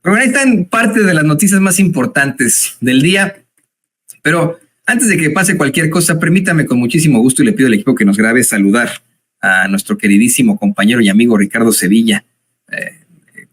Pero bueno, ahí están parte de las noticias más importantes del día. Pero antes de que pase cualquier cosa, permítame con muchísimo gusto y le pido al equipo que nos grabe saludar a nuestro queridísimo compañero y amigo Ricardo Sevilla,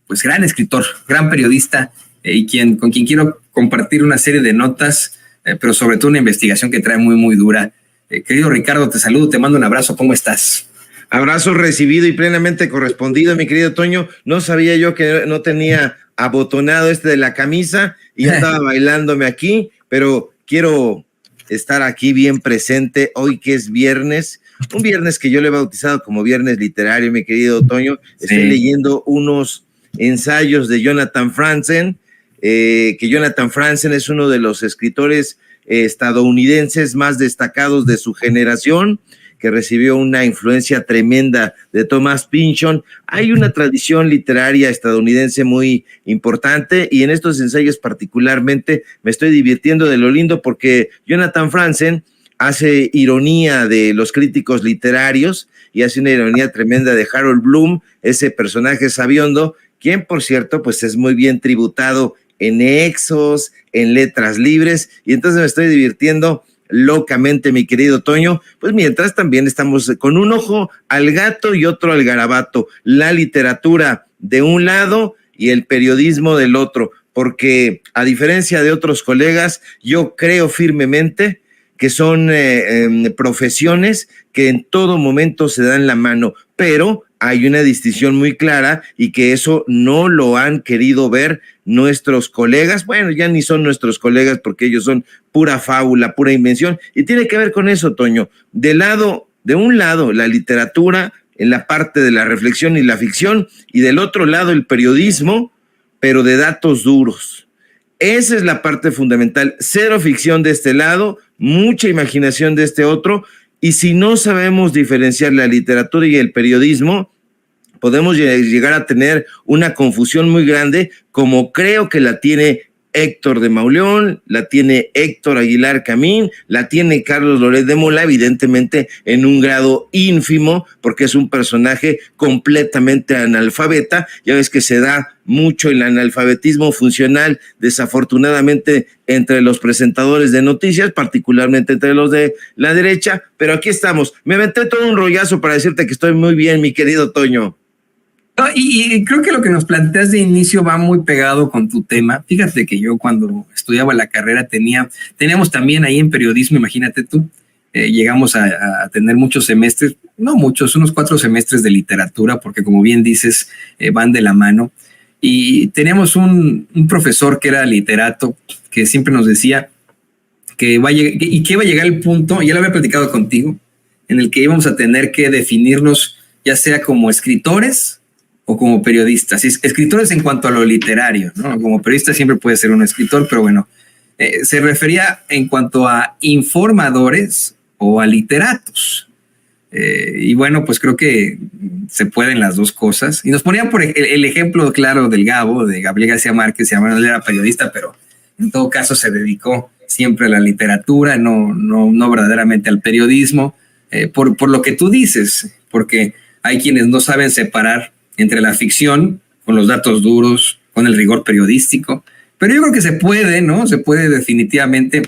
pues gran escritor, gran periodista y con quien quiero compartir una serie de notas, pero sobre todo una investigación que trae muy, muy dura. Querido Ricardo, te saludo, te mando un abrazo, ¿cómo estás? Abrazo recibido y plenamente correspondido, mi querido Toño. No sabía yo que no tenía abotonado de la camisa y andaba bailándome aquí, pero quiero estar aquí bien presente hoy que es viernes, un viernes que yo le he bautizado como viernes literario, mi querido Toño. Estoy leyendo unos ensayos de Jonathan Franzen, que Jonathan Franzen es uno de los escritores estadounidenses más destacados de su generación, que recibió una influencia tremenda de Thomas Pynchon. Hay una tradición literaria estadounidense muy importante y en estos ensayos particularmente me estoy divirtiendo de lo lindo porque Jonathan Franzen hace ironía de los críticos literarios y hace una ironía tremenda de Harold Bloom, ese personaje sabiondo, quien por cierto pues es muy bien tributado en Exos, en Letras Libres, y entonces me estoy divirtiendo locamente, mi querido Toño, pues mientras también estamos con un ojo al gato y otro al garabato, la literatura de un lado y el periodismo del otro, porque a diferencia de otros colegas, yo creo firmemente que son profesiones que en todo momento se dan la mano, pero hay una distinción muy clara y que eso no lo han querido ver nuestros colegas. Bueno, ya ni son nuestros colegas porque ellos son pura fábula, pura invención, y tiene que ver con eso, Toño. De un lado, la literatura en la parte de la reflexión y la ficción, y del otro lado el periodismo, pero de datos duros. Esa es la parte fundamental. Cero ficción de este lado, mucha imaginación de este otro, y si no sabemos diferenciar la literatura y el periodismo, podemos llegar a tener una confusión muy grande, como creo que la tiene Héctor de Mauleón, la tiene Héctor Aguilar Camín, la tiene Carlos Loret de Mola, evidentemente en un grado ínfimo, porque es un personaje completamente analfabeta. Ya ves que se da mucho el analfabetismo funcional, desafortunadamente, entre los presentadores de noticias, particularmente entre los de la derecha, pero aquí estamos. Me aventé todo un rollazo para decirte que estoy muy bien, mi querido Toño. No, y creo que lo que nos planteas de inicio va muy pegado con tu tema. Fíjate que yo cuando estudiaba la carrera teníamos también ahí en periodismo, imagínate tú, llegamos a tener muchos semestres, no muchos, unos 4 semestres de literatura, porque como bien dices, van de la mano. Y teníamos un profesor que era literato, que siempre nos decía que iba a llegar el punto, ya lo había platicado contigo, en el que íbamos a tener que definirnos ya sea como escritores o como periodistas. Escritores en cuanto a lo literario, ¿no? Como periodista siempre puede ser un escritor, pero bueno, se refería en cuanto a informadores o a literatos. Y bueno, pues creo que se pueden las dos cosas. Y nos ponían por el ejemplo claro del Gabo, de Gabriel García Márquez. Él era periodista, pero en todo caso se dedicó siempre a la literatura, no verdaderamente al periodismo, por lo que tú dices, porque hay quienes no saben separar entre la ficción, con los datos duros, con el rigor periodístico. Pero yo creo que se puede, ¿no? Se puede definitivamente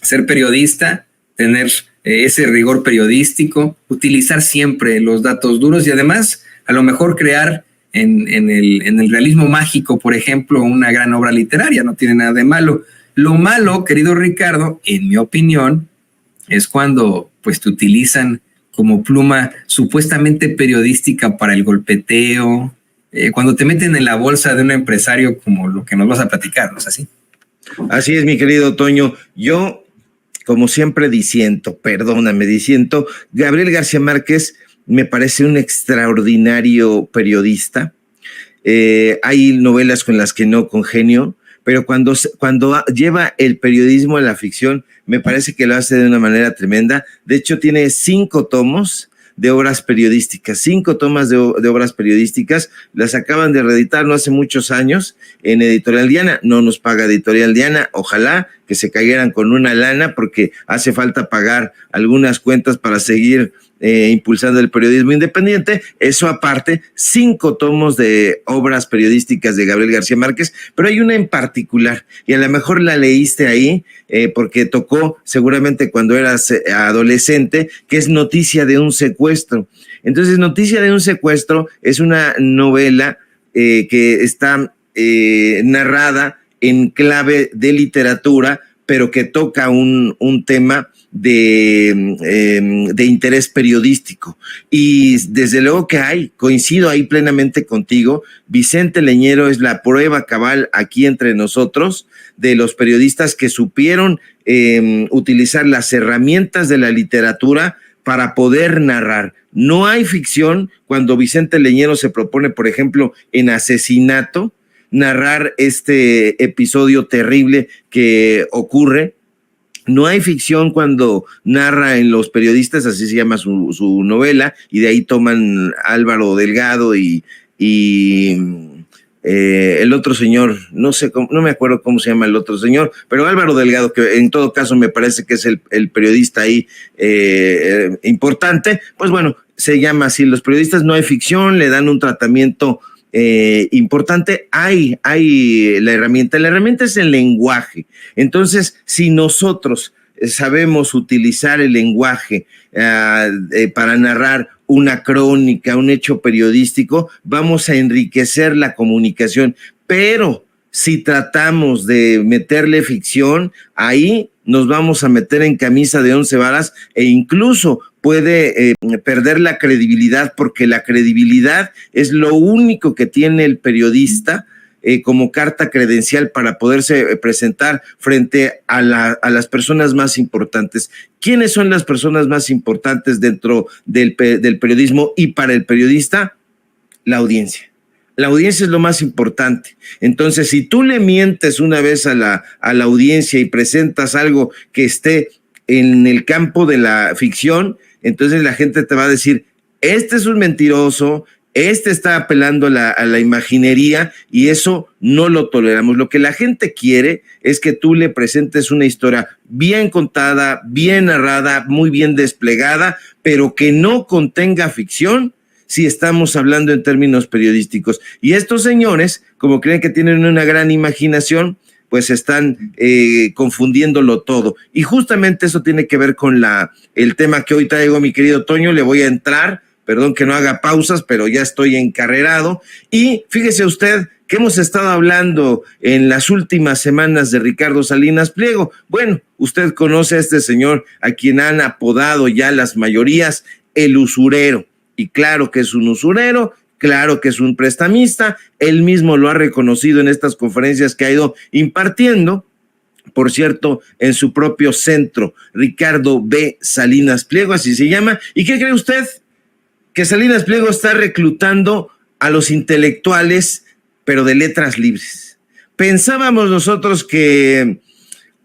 ser periodista, tener ese rigor periodístico, utilizar siempre los datos duros y además a lo mejor crear en el realismo mágico, por ejemplo, una gran obra literaria. No tiene nada de malo. Lo malo, querido Ricardo, en mi opinión, es cuando pues te utilizan como pluma supuestamente periodística para el golpeteo, cuando te meten en la bolsa de un empresario como lo que nos vas a platicar, ¿no es así? Así es, mi querido Toño. Yo, como siempre disiento, Gabriel García Márquez me parece un extraordinario periodista. Hay novelas con las que no congenio, pero cuando lleva el periodismo a la ficción, me parece que lo hace de una manera tremenda. De hecho, tiene 5 tomos de obras periodísticas, 5 tomas de obras periodísticas, las acaban de reeditar no hace muchos años en Editorial Diana. No nos paga Editorial Diana, ojalá que se cayeran con una lana, porque hace falta pagar algunas cuentas para seguir impulsando el periodismo independiente. Eso aparte, 5 tomos de obras periodísticas de Gabriel García Márquez, pero hay una en particular, y a lo mejor la leíste ahí, porque tocó seguramente cuando eras adolescente, que es Noticia de un secuestro. Entonces, Noticia de un secuestro es una novela que está narrada en clave de literatura, pero que toca un tema de interés periodístico. Y desde luego que coincido ahí plenamente contigo, Vicente Leñero es la prueba cabal aquí entre nosotros de los periodistas que supieron utilizar las herramientas de la literatura para poder narrar. No hay ficción cuando Vicente Leñero se propone, por ejemplo, en Asesinato, narrar este episodio terrible que ocurre. No hay ficción cuando narra en Los Periodistas, así se llama su novela, y de ahí toman Álvaro Delgado y el otro señor, no me acuerdo cómo se llama el otro señor, pero Álvaro Delgado, que en todo caso me parece que es el periodista ahí importante. Pues bueno, se llama así. Los Periodistas, no hay ficción, le dan un tratamiento importante. Hay la herramienta es el lenguaje. Entonces, si nosotros sabemos utilizar el lenguaje para narrar una crónica, un hecho periodístico, vamos a enriquecer la comunicación. Pero si tratamos de meterle ficción, ahí nos vamos a meter en camisa de 11 varas e incluso puede perder la credibilidad, porque la credibilidad es lo único que tiene el periodista como carta credencial para poderse presentar frente a las personas más importantes. ¿Quiénes son las personas más importantes dentro del periodismo y para el periodista? La audiencia. La audiencia es lo más importante. Entonces, si tú le mientes una vez a la audiencia y presentas algo que esté en el campo de la ficción, entonces la gente te va a decir, este es un mentiroso, este está apelando a la imaginería, y eso no lo toleramos. Lo que la gente quiere es que tú le presentes una historia bien contada, bien narrada, muy bien desplegada, pero que no contenga ficción, si estamos hablando en términos periodísticos. Y estos señores, como creen que tienen una gran imaginación, pues están confundiéndolo todo. Y justamente eso tiene que ver con el tema que hoy traigo, mi querido Toño. Le voy a entrar, perdón que no haga pausas, pero ya estoy encarrerado. Y fíjese usted que hemos estado hablando en las últimas semanas de Ricardo Salinas Pliego. Bueno, usted conoce a este señor a quien han apodado ya las mayorías el usurero. Y claro que es un usurero, claro que es un prestamista. Él mismo lo ha reconocido en estas conferencias que ha ido impartiendo, por cierto, en su propio centro, Ricardo B. Salinas Pliego, así se llama. ¿Y qué cree usted? Que Salinas Pliego está reclutando a los intelectuales, pero de letras libres. Pensábamos nosotros que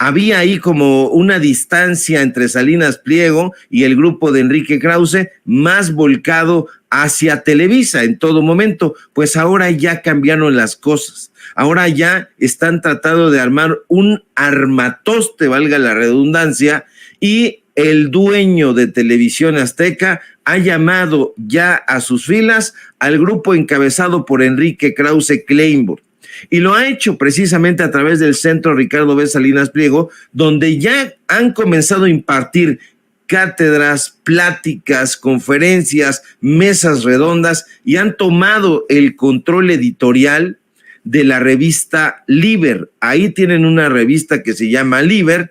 había ahí como una distancia entre Salinas Pliego y el grupo de Enrique Krause, más volcado hacia Televisa en todo momento. Pues ahora ya cambiaron las cosas. Ahora ya están tratando de armar un armatoste, valga la redundancia, y el dueño de Televisión Azteca ha llamado ya a sus filas al grupo encabezado por Enrique Krause Kleinburg. Y lo ha hecho precisamente a través del Centro Ricardo B. Salinas Pliego, donde ya han comenzado a impartir cátedras, pláticas, conferencias, mesas redondas, y han tomado el control editorial de la revista Liber. Ahí tienen una revista que se llama Liber,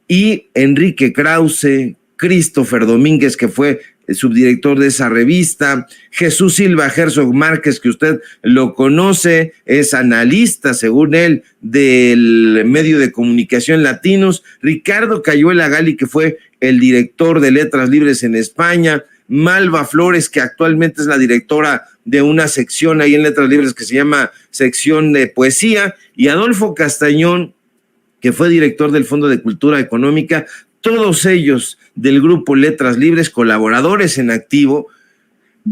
y Enrique Krause, Christopher Domínguez, que fue el subdirector de esa revista, Jesús Silva Herzog Márquez, que usted lo conoce, es analista, según él, del medio de comunicación Latinos, Ricardo Cayuela Gali, que fue el director de Letras Libres en España, Malva Flores, que actualmente es la directora de una sección ahí en Letras Libres que se llama Sección de Poesía, y Adolfo Castañón, que fue director del Fondo de Cultura Económica. Todos ellos del grupo Letras Libres, colaboradores en activo,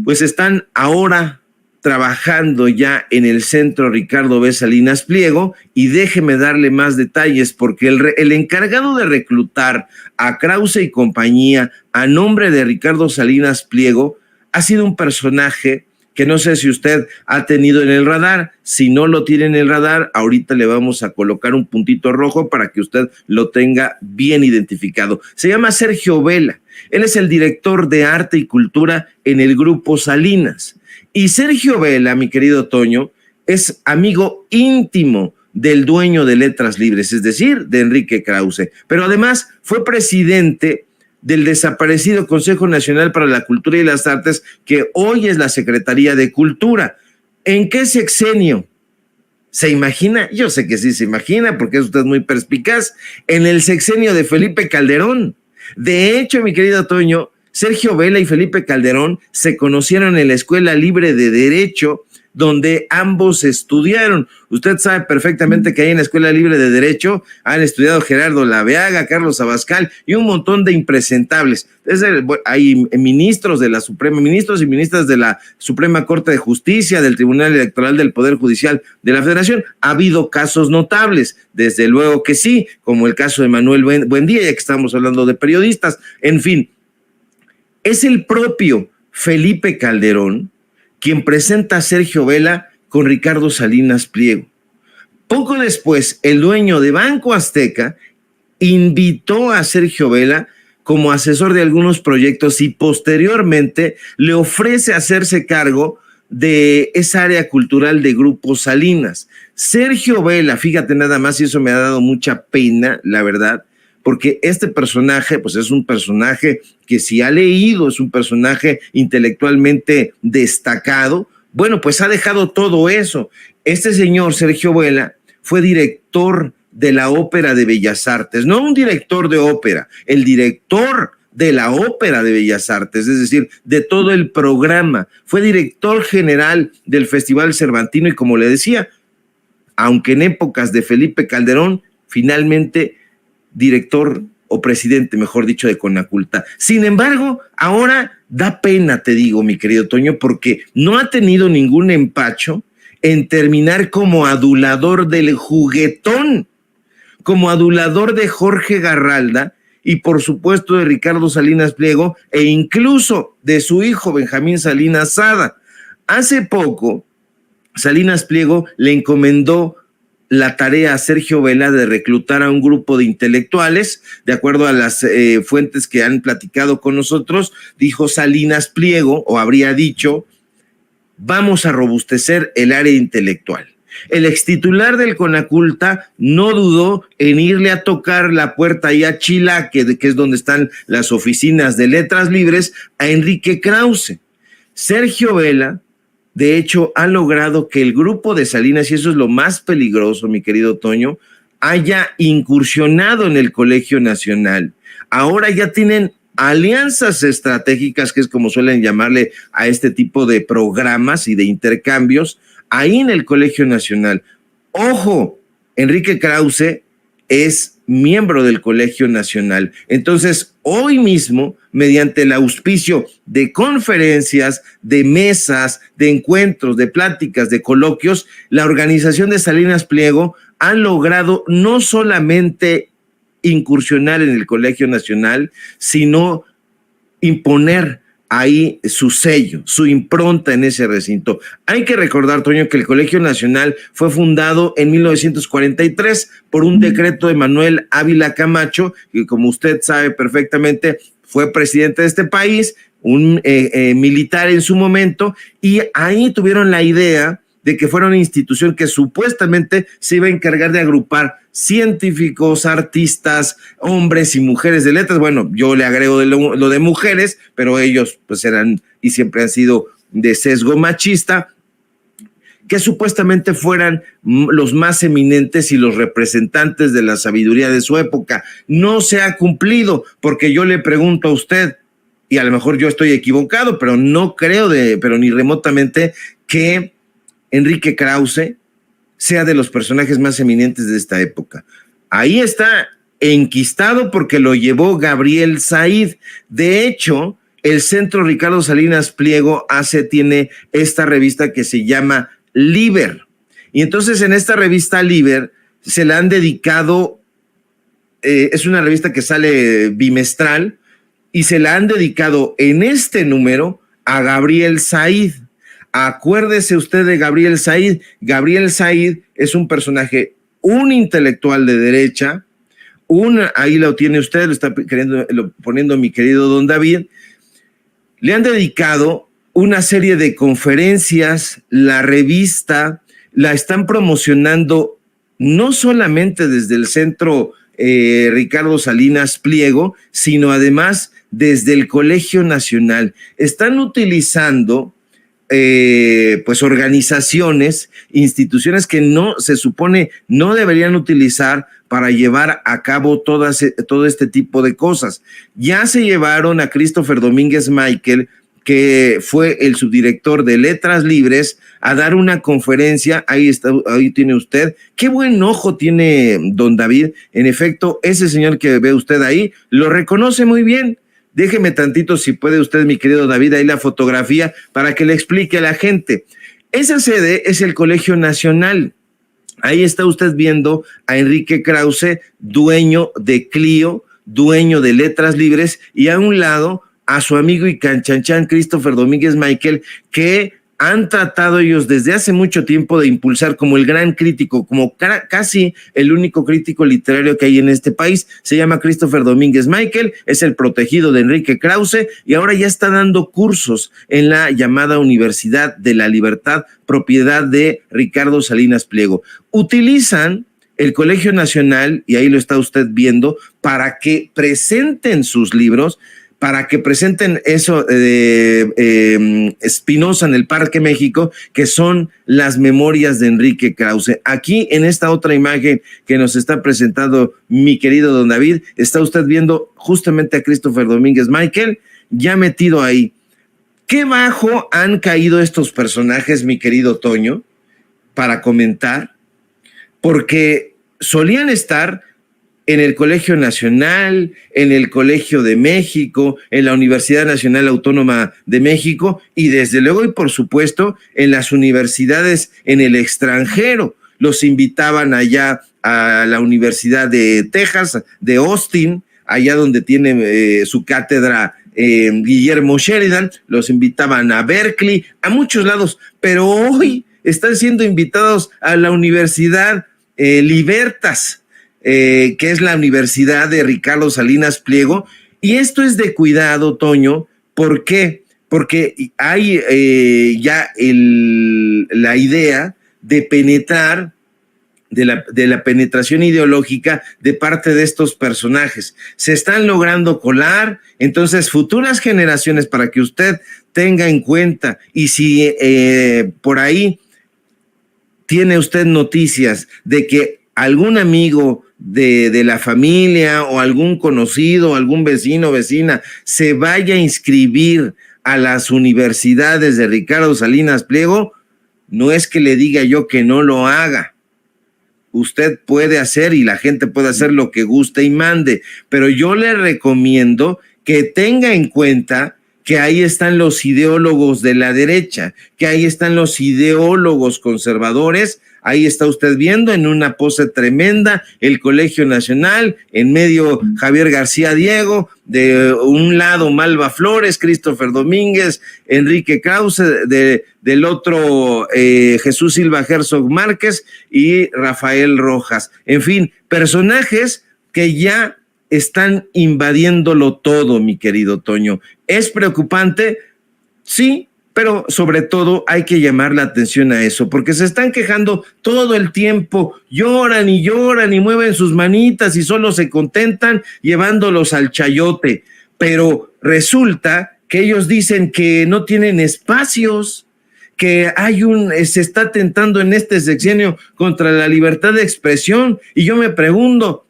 pues están ahora trabajando ya en el Centro Ricardo B. Salinas Pliego, y déjeme darle más detalles, porque el encargado de reclutar a Krause y compañía a nombre de Ricardo Salinas Pliego ha sido un personaje que no sé si usted ha tenido en el radar. Si no lo tiene en el radar, ahorita le vamos a colocar un puntito rojo para que usted lo tenga bien identificado. Se llama Sergio Vela. Él es el director de arte y cultura en el Grupo Salinas. Y Sergio Vela, mi querido Toño, es amigo íntimo del dueño de Letras Libres, es decir, de Enrique Krause. Pero además fue presidente del desaparecido Consejo Nacional para la Cultura y las Artes, que hoy es la Secretaría de Cultura. ¿En qué sexenio? ¿Se imagina? Yo sé que sí se imagina, porque es usted muy perspicaz. En el sexenio de Felipe Calderón. De hecho, mi querido Toño, Sergio Vela y Felipe Calderón se conocieron en la Escuela Libre de Derecho, donde ambos estudiaron. Usted sabe perfectamente que ahí en la Escuela Libre de Derecho han estudiado Gerardo Laveaga, Carlos Abascal y un montón de impresentables. Hay ministros de la Suprema, ministros y ministras de la Suprema Corte de Justicia, del Tribunal Electoral del Poder Judicial de la Federación. Ha habido casos notables, desde luego que sí, como el caso de Manuel Buendía, ya que estamos hablando de periodistas. En fin, es el propio Felipe Calderón quien presenta a Sergio Vela con Ricardo Salinas Pliego. Poco después, el dueño de Banco Azteca invitó a Sergio Vela como asesor de algunos proyectos y posteriormente le ofrece hacerse cargo de esa área cultural de Grupo Salinas. Sergio Vela, fíjate nada más, y eso me ha dado mucha pena, la verdad, porque este personaje, pues es un personaje que si ha leído, es un personaje intelectualmente destacado. Bueno, pues ha dejado todo eso. Este señor, Sergio Vela, fue director de la Ópera de Bellas Artes, no un director de ópera, el director de la Ópera de Bellas Artes, es decir, de todo el programa. Fue director general del Festival Cervantino y, como le decía, aunque en épocas de Felipe Calderón, finalmente director o presidente, mejor dicho, de Conaculta. Sin embargo, ahora da pena, te digo, mi querido Toño, porque no ha tenido ningún empacho en terminar como adulador del juguetón, como adulador de Jorge Garralda y por supuesto de Ricardo Salinas Pliego e incluso de su hijo Benjamín Salinas Sada. Hace poco, Salinas Pliego le encomendó la tarea a Sergio Vela de reclutar a un grupo de intelectuales. De acuerdo a las fuentes que han platicado con nosotros, dijo Salinas Pliego, o habría dicho, vamos a robustecer el área intelectual. El extitular del Conaculta no dudó en irle a tocar la puerta ahí a Chilaque, que es donde están las oficinas de Letras Libres, a Enrique Krause. Sergio Vela, de hecho, ha logrado que el grupo de Salinas, y eso es lo más peligroso, mi querido Toño, haya incursionado en el Colegio Nacional. Ahora ya tienen alianzas estratégicas, que es como suelen llamarle a este tipo de programas y de intercambios, ahí en el Colegio Nacional. Ojo, Enrique Krause es miembro del Colegio Nacional. Entonces, hoy mismo, mediante el auspicio de conferencias, de mesas, de encuentros, de pláticas, de coloquios, la organización de Salinas Pliego ha logrado no solamente incursionar en el Colegio Nacional, sino imponer ahí su sello, su impronta en ese recinto. Hay que recordar, Toño, que el Colegio Nacional fue fundado en 1943 por un decreto de Manuel Ávila Camacho, que como usted sabe perfectamente, fue presidente de este país, un militar en su momento, y ahí tuvieron la idea de que fuera una institución que supuestamente se iba a encargar de agrupar científicos, artistas, hombres y mujeres de letras. Bueno, yo le agrego lo de mujeres, pero ellos pues eran y siempre han sido de sesgo machista, que supuestamente fueran los más eminentes y los representantes de la sabiduría de su época. No se ha cumplido, porque yo le pregunto a usted, y a lo mejor yo estoy equivocado, pero no creo pero ni remotamente que Enrique Krause sea de los personajes más eminentes de esta época. Ahí está enquistado porque lo llevó Gabriel Said. De hecho, el Centro Ricardo Salinas Pliego tiene esta revista que se llama Liber. Y entonces en esta revista Liber se le han dedicado, es una revista que sale bimestral, y se la han dedicado en este número a Gabriel Said. Acuérdese usted de Gabriel Said. Gabriel Said es un personaje, un intelectual de derecha, ahí lo tiene usted, lo está poniendo mi querido don David. Le han dedicado una serie de conferencias, la revista la están promocionando no solamente desde el Centro Ricardo Salinas Pliego, sino además desde el Colegio Nacional. Están utilizando pues organizaciones, instituciones que no se supone no deberían utilizar para llevar a cabo todo este tipo de cosas. Ya se llevaron a Christopher Domínguez Michael, que fue el subdirector de Letras Libres, a dar una conferencia. Ahí tiene usted. Qué buen ojo tiene don David. En efecto, ese señor que ve usted ahí lo reconoce muy bien. Déjeme tantito, si puede usted, mi querido David, ahí la fotografía para que le explique a la gente. Esa sede es el Colegio Nacional. Ahí está usted viendo a Enrique Krause, dueño de Clio, dueño de Letras Libres, y a un lado a su amigo y canchanchan Christopher Domínguez Michael, que han tratado ellos desde hace mucho tiempo de impulsar como el gran crítico, como casi el único crítico literario que hay en este país. Se llama Christopher Domínguez Michael, es el protegido de Enrique Krause, y ahora ya está dando cursos en la llamada Universidad de la Libertad, propiedad de Ricardo Salinas Pliego. Utilizan el Colegio Nacional, y ahí lo está usted viendo, para que presenten sus libros, para que presenten eso de Espinosa en el Parque México, que son las memorias de Enrique Krause. Aquí en esta otra imagen que nos está presentando mi querido don David, está usted viendo justamente a Christopher Domínguez Michael ya metido ahí. ¿Qué bajo han caído estos personajes, mi querido Toño, para comentar? Porque solían estar en el Colegio Nacional, en el Colegio de México, en la Universidad Nacional Autónoma de México, y desde luego y por supuesto en las universidades en el extranjero. Los invitaban allá a la Universidad de Texas, de Austin, allá donde tiene su cátedra Guillermo Sheridan. Los invitaban a Berkeley, a muchos lados, pero hoy están siendo invitados a la Universidad Libertas, que es la Universidad de Ricardo Salinas Pliego, y esto es de cuidado, Toño. ¿Por qué? Porque hay ya la idea de penetrar, de la penetración ideológica de parte de estos personajes. Se están logrando colar, entonces futuras generaciones, para que usted tenga en cuenta, y si por ahí tiene usted noticias de que algún amigo de la familia o algún conocido, algún vecino o vecina se vaya a inscribir a las universidades de Ricardo Salinas Pliego, no es que le diga yo que no lo haga. Usted puede hacer y la gente puede hacer lo que guste y mande, pero yo le recomiendo que tenga en cuenta que ahí están los ideólogos de la derecha, que ahí están los ideólogos conservadores. Ahí está usted viendo en una pose tremenda el Colegio Nacional, en medio Javier García Diego, de un lado Malva Flores, Christopher Domínguez, Enrique Krause, del otro Jesús Silva Herzog Márquez y Rafael Rojas. En fin, personajes que ya están invadiéndolo todo, mi querido Toño. ¿Es preocupante? Sí, pero sobre todo hay que llamar la atención a eso, porque se están quejando todo el tiempo, lloran y mueven sus manitas y solo se contentan llevándolos al chayote, pero resulta que ellos dicen que no tienen espacios, que se está atentando en este sexenio contra la libertad de expresión, y yo me pregunto,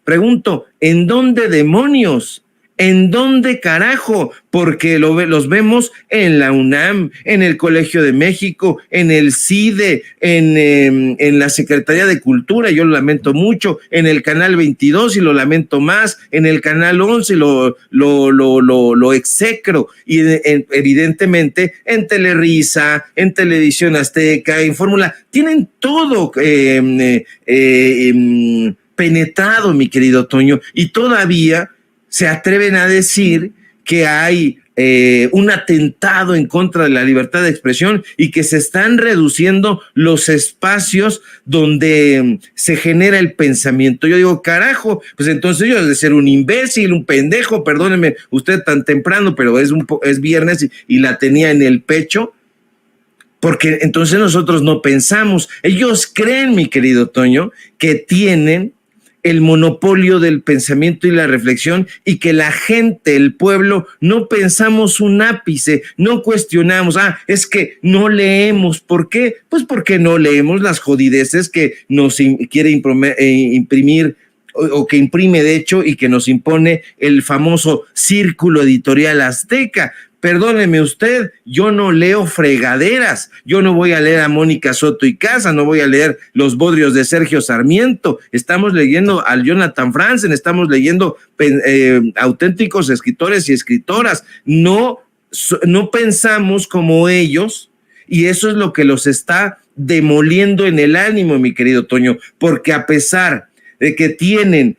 ¿en dónde demonios ¿En dónde, carajo? Porque los vemos en la UNAM, en el Colegio de México, en el CIDE, en la Secretaría de Cultura, yo lo lamento mucho, en el Canal 22 y lo lamento más, en el Canal 11 lo execro, y evidentemente en Telerisa, en Televisión Azteca, en Fórmula, tienen todo penetrado, mi querido Toño, y todavía se atreven a decir que hay un atentado en contra de la libertad de expresión y que se están reduciendo los espacios donde se genera el pensamiento. Yo digo, carajo, pues entonces yo he de ser un imbécil, un pendejo, perdóneme usted tan temprano, pero es viernes y la tenía en el pecho, porque entonces nosotros no pensamos. Ellos creen, mi querido Toño, que tienen el monopolio del pensamiento y la reflexión, y que la gente, el pueblo, no pensamos un ápice, no cuestionamos, es que no leemos. ¿Por qué? Pues porque no leemos las jodideces que nos quiere imprimir, o que imprime de hecho, y que nos impone el famoso Círculo Editorial Azteca. Perdóneme usted, yo no leo fregaderas, yo no voy a leer a Mónica Soto y Casa, no voy a leer Los Bodrios de Sergio Sarmiento, estamos leyendo al Jonathan Franzen, estamos leyendo auténticos escritores y escritoras, no pensamos como ellos, y eso es lo que los está demoliendo en el ánimo, mi querido Toño, porque a pesar de que tienen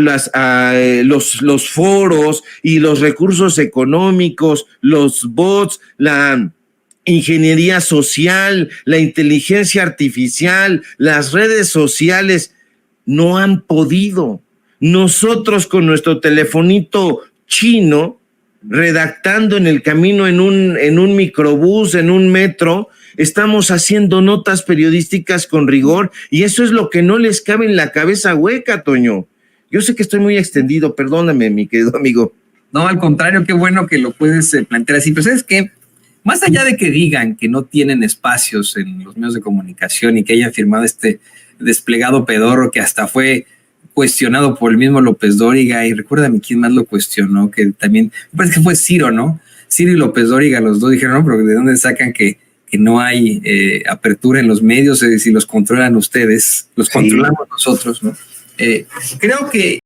los foros y los recursos económicos, los bots, la ingeniería social, la inteligencia artificial, las redes sociales, no han podido. Nosotros con nuestro telefonito chino, redactando en el camino, en un microbús, en un metro, estamos haciendo notas periodísticas con rigor, y eso es lo que no les cabe en la cabeza hueca, Toño. Yo sé que estoy muy extendido, perdóname, mi querido amigo. No, al contrario, qué bueno que lo puedes plantear así. Pero ¿sabes qué? Más allá de que digan que no tienen espacios en los medios de comunicación y que hayan firmado este desplegado pedorro que hasta fue cuestionado por el mismo López Dóriga, y recuérdame quién más lo cuestionó, que también, me parece que fue Ciro, ¿no? Ciro y López Dóriga, los dos dijeron, no, pero ¿de dónde sacan que no hay apertura en los medios? Si los controlan ustedes, los controlamos nosotros, ¿no? Creo que